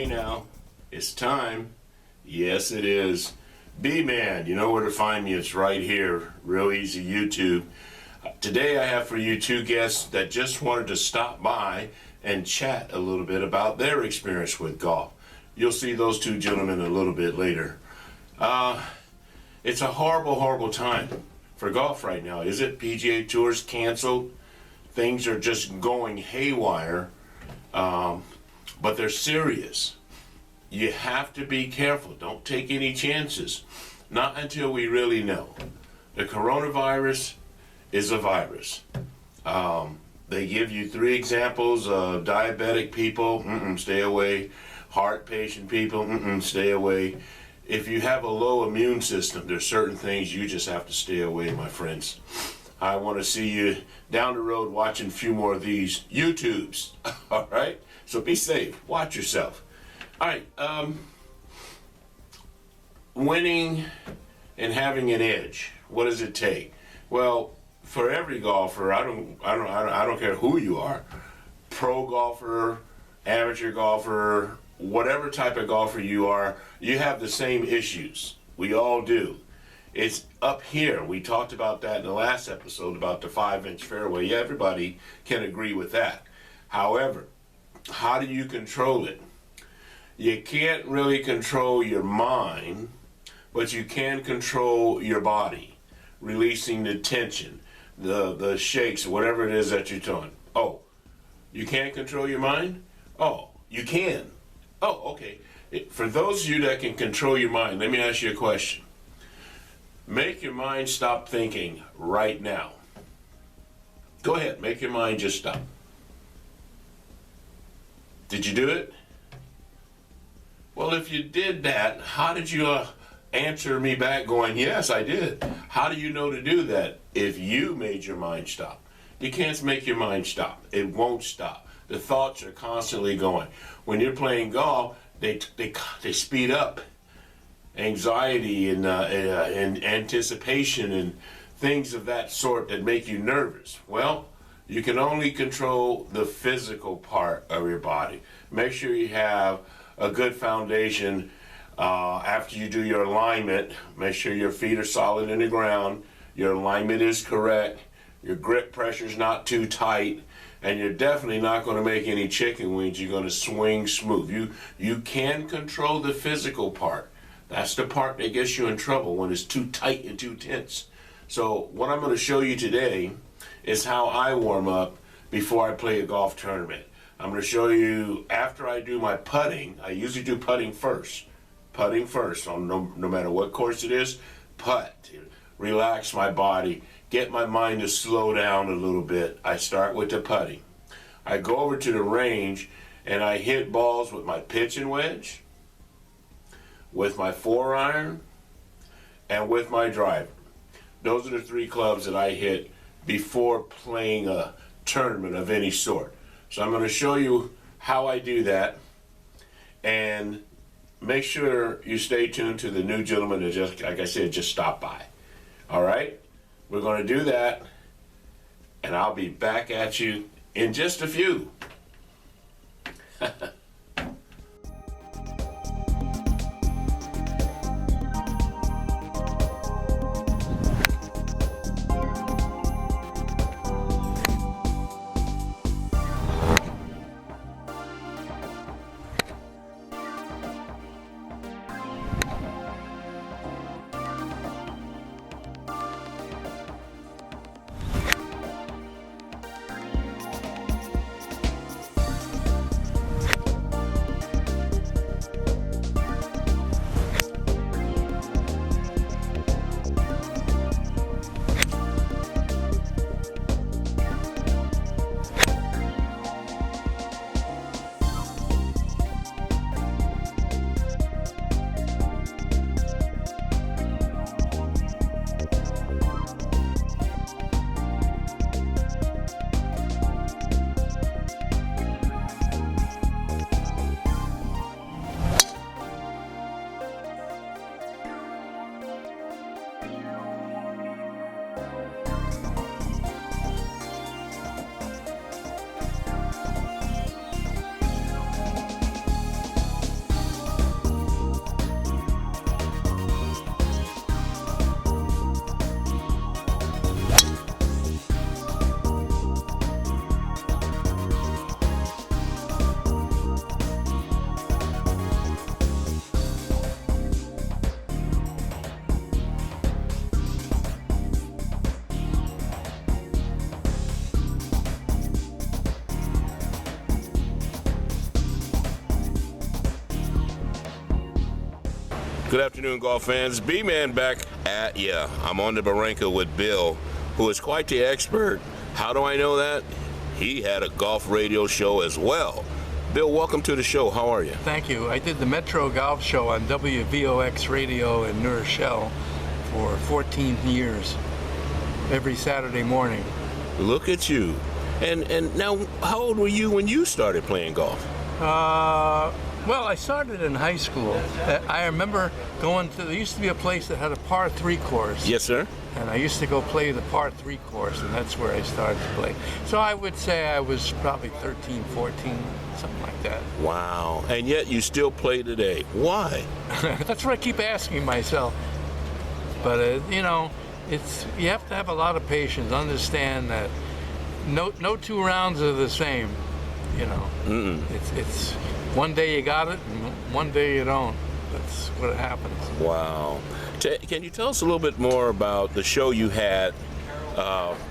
Hey now, it's time. Yes, it is. B-Man, you know where to find me. It's right here. Real easy, YouTube. Today I have for you two guests that just wanted to stop by and chat a little bit about their experience with golf. You'll see those two gentlemen a little bit later. It's a horrible, horrible time for golf right now. Is it? PGA Tour's canceled. Things are just going haywire. But they're serious. You have to be careful. Don't take any chances. Not until we really know. The coronavirus is a virus. They give you 3 examples of diabetic people, stay away. Heart patient people, stay away. If you have a low immune system, there's certain things you just have to stay away, my friends. I want to see you down the road watching a few more of these YouTubes. All right? So be safe. Watch yourself. All right. Winning and having an edge. What does it take? Well, for every golfer, I don't care who you are. Pro golfer, amateur golfer, whatever type of golfer you are, you have the same issues. We all do. It's up here. We talked about that in the last episode about the 5-inch fairway. Yeah, everybody can agree with that. However, how do you control it? You can't really control your mind, but you can control your body, releasing the tension, the shakes, whatever it is that you're doing. Oh, you can't control your mind? Oh, you can. Oh, okay. For those of you that can control your mind, let me ask you a question. Make your mind stop thinking right now. Go ahead, make your mind just stop. Did you do it? Well, if you did that, how did you answer me back going, yes, I did? How do you know to do that if you made your mind stop? You can't make your mind stop. It won't stop. The thoughts are constantly going. When you're playing golf, they speed up. Anxiety and anticipation and things of that sort that make you nervous. Well, you can only control the physical part of your body. Make sure you have a good foundation after you do your alignment. Make sure your feet are solid in the ground, your alignment is correct, your grip pressure is not too tight, and you're definitely not going to make any chicken wings. You're going to swing smooth. You can control the physical part. That's the part that gets you in trouble when it's too tight and too tense. So what I'm going to show you today is how I warm up before I play a golf tournament. I'm going to show you after I do my putting. I usually do putting first. Putting first, on no matter what course it is. Putt. Relax my body. Get my mind to slow down a little bit. I start with the putting. I go over to the range and I hit balls with my pitching wedge, with my 4-iron, and with my driver. Those are the 3 clubs that I hit before playing a tournament of any sort. So I'm going to show you how I do that, and make sure you stay tuned to the new gentleman that just, like I said, just stopped by. All right? We're going to do that, and I'll be back at you in just a few. Good afternoon, golf fans. B-Man back at ya. I'm on the Barranca with Bill, who is quite the expert. How do I know that? He had a golf radio show as well. Bill, welcome to the show. How are you? Thank you. I did the Metro Golf Show on WVOX Radio in New Rochelle for 14 years, every Saturday morning. Look at you. And now, how old were you when you started playing golf? Well, I started in high school. I remember going to, there used to be a place that had a par 3 course. Yes, sir. And I used to go play the par 3 course, and that's where I started to play. So I would say I was probably 13, 14, something like that. Wow. And yet you still play today. Why? That's what I keep asking myself. But, you know, you have to have a lot of patience, understand that no 2 rounds are the same, you know. It's one day you got it, and one day you don't. That's what happens. Wow. Can you tell us a little bit more about the show you had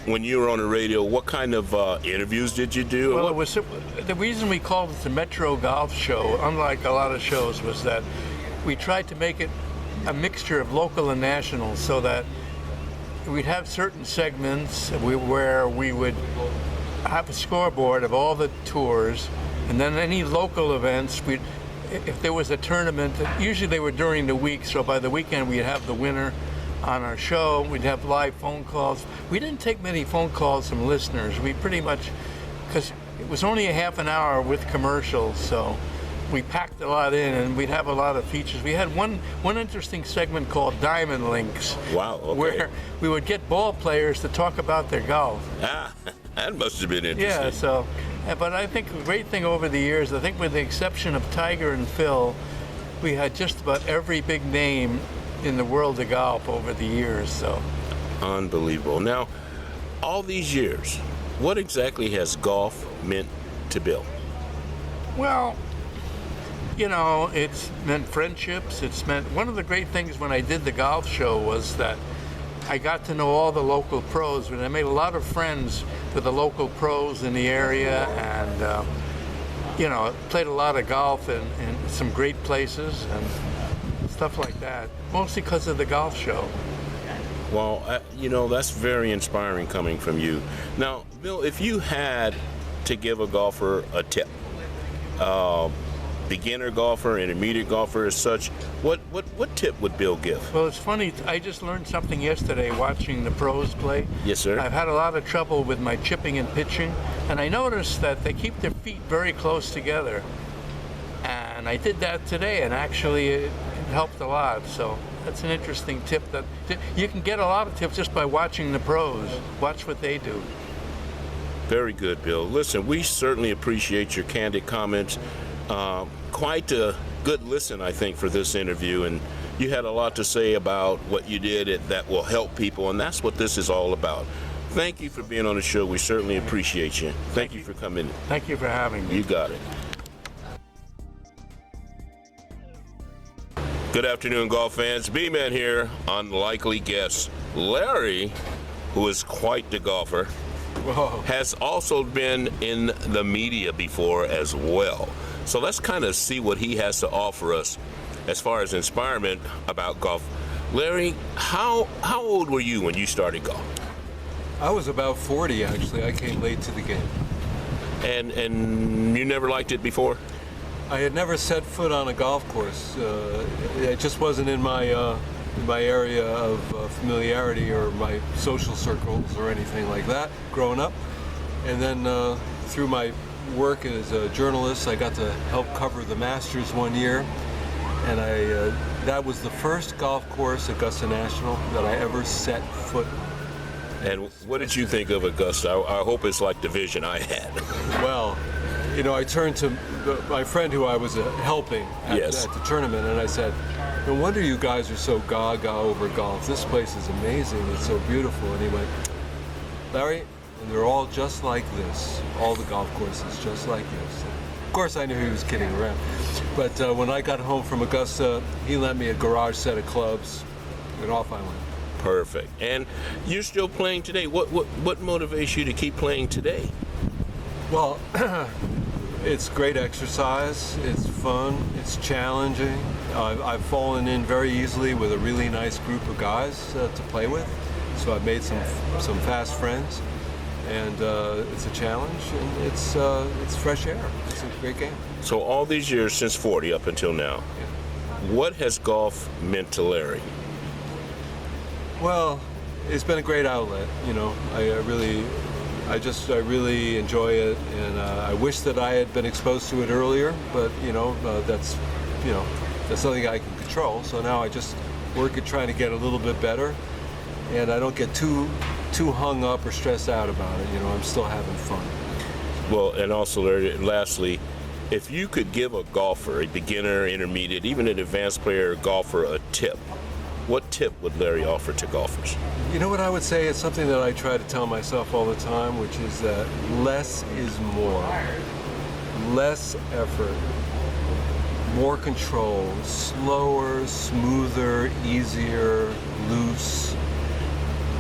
when you were on the radio? What kind of interviews did you do? Well, the reason we called it the Metro Golf Show, unlike a lot of shows, was that we tried to make it a mixture of local and national, so that we'd have certain segments where we would have a scoreboard of all the tours, and then any local events, if there was a tournament, usually they were during the week, so by the weekend we'd have the winner on our show. We'd have live phone calls. We didn't take many phone calls from listeners. We pretty much, because it was only a half an hour with commercials, so we packed a lot in, and we'd have a lot of features. We had one interesting segment called Diamond Links. Wow, okay. Where we would get ball players to talk about their golf. Ah, that must have been interesting. Yeah, so, but I think the great thing over the years, I think with the exception of Tiger and Phil, we had just about every big name in the world of golf over the years, so. Unbelievable. Now, all these years, what exactly has golf meant to Bill? Well, you know, it's meant friendships. It's meant, one of the great things when I did the golf show was that I got to know all the local pros, and I made a lot of friends with the local pros in the area, and you know, played a lot of golf in some great places and stuff like that, mostly because of the golf show. Well, you know, that's very inspiring coming from you. Now, Bill, if you had to give a golfer a tip, beginner golfer, intermediate golfer as such, what tip would Bill give? Well, it's funny, I just learned something yesterday watching the pros play. Yes, sir. I've had a lot of trouble with my chipping and pitching, and I noticed that they keep their feet very close together. And I did that today, and actually it helped a lot. So that's an interesting tip. That you can get a lot of tips just by watching the pros. Watch what they do. Very good, Bill. Listen, we certainly appreciate your candid comments. Quite a good listen, I think, for this interview, and you had a lot to say about what you did that will help people, and that's what this is all about. Thank you for being on the show. We certainly appreciate you. Thank you for coming. Thank you for having me. You got it. Good afternoon, golf fans. B-Man here, unlikely guest. Larry, who is quite the golfer, Whoa. has also been in the media before as well. So let's kind of see what he has to offer us as far as inspirement about golf. Larry, how old were you when you started golf? I was about 40, actually. I came late to the game. And you never liked it before? I had never set foot on a golf course. It just wasn't in my area of familiarity or my social circles or anything like that growing up. And then through my work as a journalist, I got to help cover the Masters one year, and that was the first golf course, Augusta National, that I ever set foot. And what did you think of Augusta? I hope it's like the vision I had. Well, you know, I turned to my friend who I was helping at the tournament, and I said, no wonder you guys are so gaga over golf. This place is amazing. It's so beautiful. And he went, Larry, and they're all just like this. All the golf courses just like this. Of course, I knew he was kidding around. But when I got home from Augusta, he lent me a garage set of clubs, and off I went. Perfect. And you're still playing today. What motivates you to keep playing today? Well, it's great exercise. It's fun. It's challenging. I've fallen in very easily with a really nice group of guys to play with, so I've made some fast friends, and it's a challenge, and it's fresh air. It's a great game. So all these years since 40 up until now, what has golf meant to Larry? Well, it's been a great outlet. You know, I really enjoy it, and I wish that I had been exposed to it earlier. But that's something I can control. So now I just work at trying to get a little bit better, and I don't get too hung up or stressed out about it. You know, I'm still having fun. Well, and also, Larry, lastly, if you could give a golfer, a beginner, intermediate, even an advanced player golfer, a tip, what tip would Larry offer to golfers? You know what I would say? It's something that I try to tell myself all the time, which is that less is more. Less effort, more control, slower, smoother, easier, loose,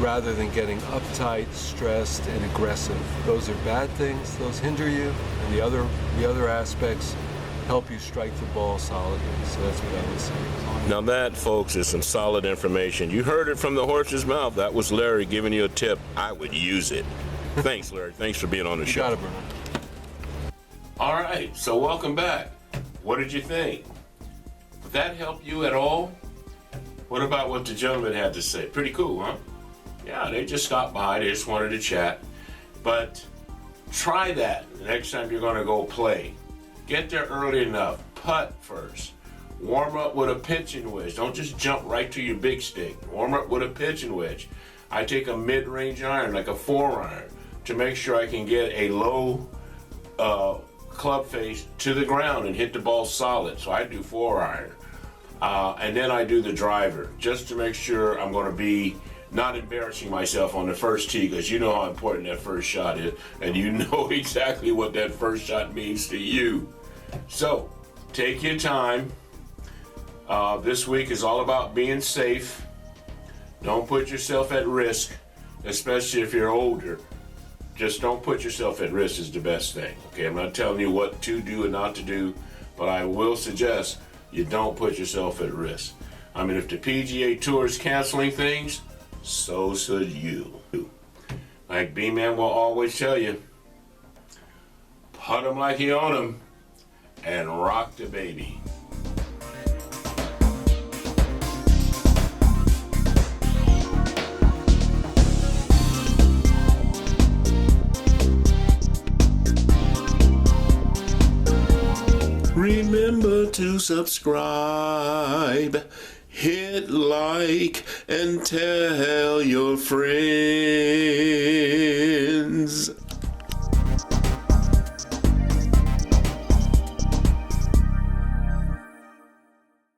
rather than getting uptight, stressed, and aggressive. Those are bad things. Those hinder you, and the other aspects help you strike the ball solidly. So that's what I would say. Now that, folks, is some solid information. You heard it from the horse's mouth. That was Larry giving you a tip. I would use it. Thanks, Larry. Thanks for being on the show. Got it, Bruno. All right, so welcome back. What did you think? Did that help you at all? What about what the gentleman had to say? Pretty cool, huh? Yeah, they just stopped by. They just wanted to chat. But try that the next time you're going to go play. Get there early enough. Putt first. Warm up with a pitching wedge. Don't just jump right to your big stick. Warm up with a pitching wedge. I take a mid-range iron, like a 4-iron, to make sure I can get a low club face to the ground and hit the ball solid. So I do 4-iron. And then I do the driver, just to make sure I'm going to be not embarrassing myself on the first tee, because you know how important that first shot is, and you know exactly what that first shot means to you. So take your time. This week is all about being safe. Don't put yourself at risk, especially if you're older. Just don't put yourself at risk is the best thing. Okay, I'm not telling you what to do and not to do, but I will suggest you don't put yourself at risk. I mean, if the PGA Tour is canceling things, so should you. Like B-Man will always tell you, putt 'em like you own 'em and rock the baby. Remember to subscribe, hit like, and tell your friends.